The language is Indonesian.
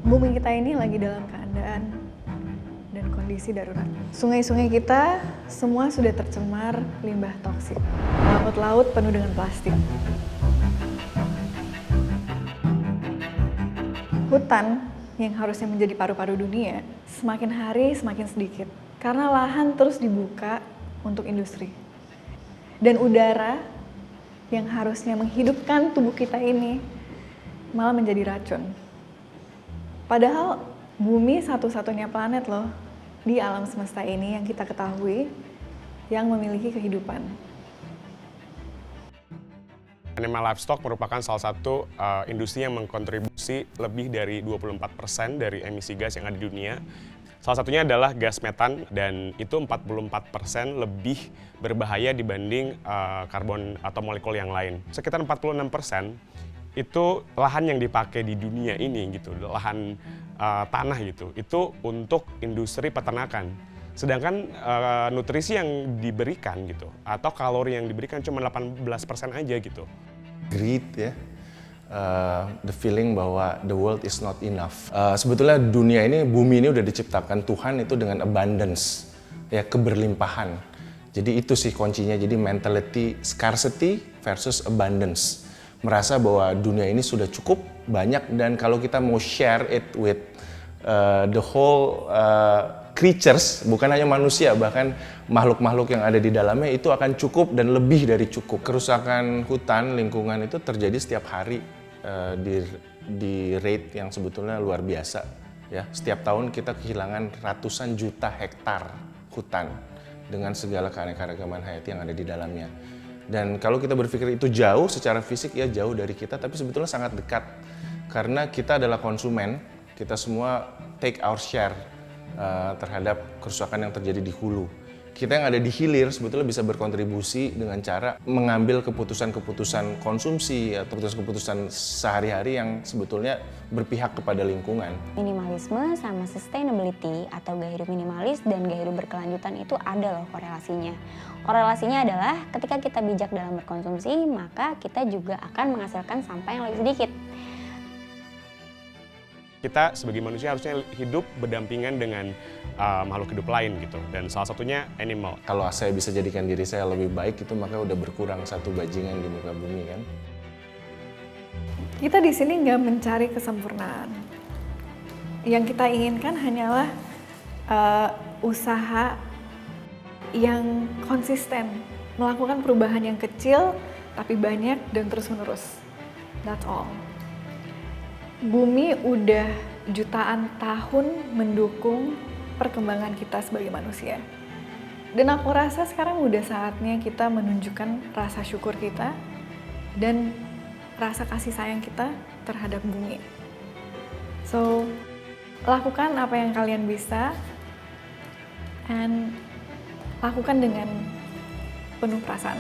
Bumi kita ini lagi dalam keadaan dan kondisi darurat. Sungai-sungai kita semua sudah tercemar limbah toksik. Laut-laut penuh dengan plastik. Hutan yang harusnya menjadi paru-paru dunia semakin hari semakin sedikit karena lahan terus dibuka untuk industri. Dan udara yang harusnya menghidupkan tubuh kita ini malah menjadi racun. Padahal bumi satu-satunya planet loh di alam semesta ini yang kita ketahui yang memiliki kehidupan. Animal livestock merupakan salah satu industri yang mengkontribusi lebih dari 24% dari emisi gas yang ada di dunia. Salah satunya adalah gas metan dan itu 44% lebih berbahaya dibanding karbon atau molekul yang lain. Sekitar 46% itu lahan yang dipakai di dunia ini gitu, lahan tanah gitu, itu untuk industri peternakan. Sedangkan nutrisi yang diberikan gitu atau kalori yang diberikan cuma 18% aja gitu. Greed ya, the feeling bahwa the world is not enough. Sebetulnya dunia ini, bumi ini udah diciptakan Tuhan itu dengan abundance, ya keberlimpahan. Jadi itu sih kuncinya. Jadi mentality scarcity versus abundance. Merasa bahwa dunia ini sudah cukup banyak dan kalau kita mau share it with the whole creatures, bukan hanya manusia, bahkan makhluk-makhluk yang ada di dalamnya itu akan cukup dan lebih dari cukup. Kerusakan hutan, lingkungan itu terjadi setiap hari di rate yang sebetulnya luar biasa. Ya, setiap tahun kita kehilangan ratusan juta hektar hutan dengan segala keanekaragaman hayati yang ada di dalamnya. Dan kalau kita berpikir itu jauh secara fisik, ya jauh dari kita, tapi sebetulnya sangat dekat. Karena kita adalah konsumen, kita semua take our share terhadap kerusakan yang terjadi di hulu. Kita yang ada di hilir sebetulnya bisa berkontribusi dengan cara mengambil keputusan-keputusan konsumsi atau keputusan-keputusan sehari-hari yang sebetulnya berpihak kepada lingkungan. Minimalisme sama sustainability atau gaya hidup minimalis dan gaya hidup berkelanjutan itu ada loh korelasinya. Korelasinya adalah ketika kita bijak dalam berkonsumsi, maka kita juga akan menghasilkan sampah yang lebih sedikit. Kita sebagai manusia harusnya hidup berdampingan dengan makhluk hidup lain gitu, dan salah satunya animal. Kalau saya bisa jadikan diri saya lebih baik itu maka udah berkurang satu bajingan di muka bumi kan. Kita di sini nggak mencari kesempurnaan. Yang kita inginkan hanyalah usaha yang konsisten, melakukan perubahan yang kecil tapi banyak dan terus-menerus. That's all. Bumi udah jutaan tahun mendukung perkembangan kita sebagai manusia. Dan aku rasa sekarang udah saatnya kita menunjukkan rasa syukur kita dan rasa kasih sayang kita terhadap bumi. So, lakukan apa yang kalian bisa and lakukan dengan penuh perasaan.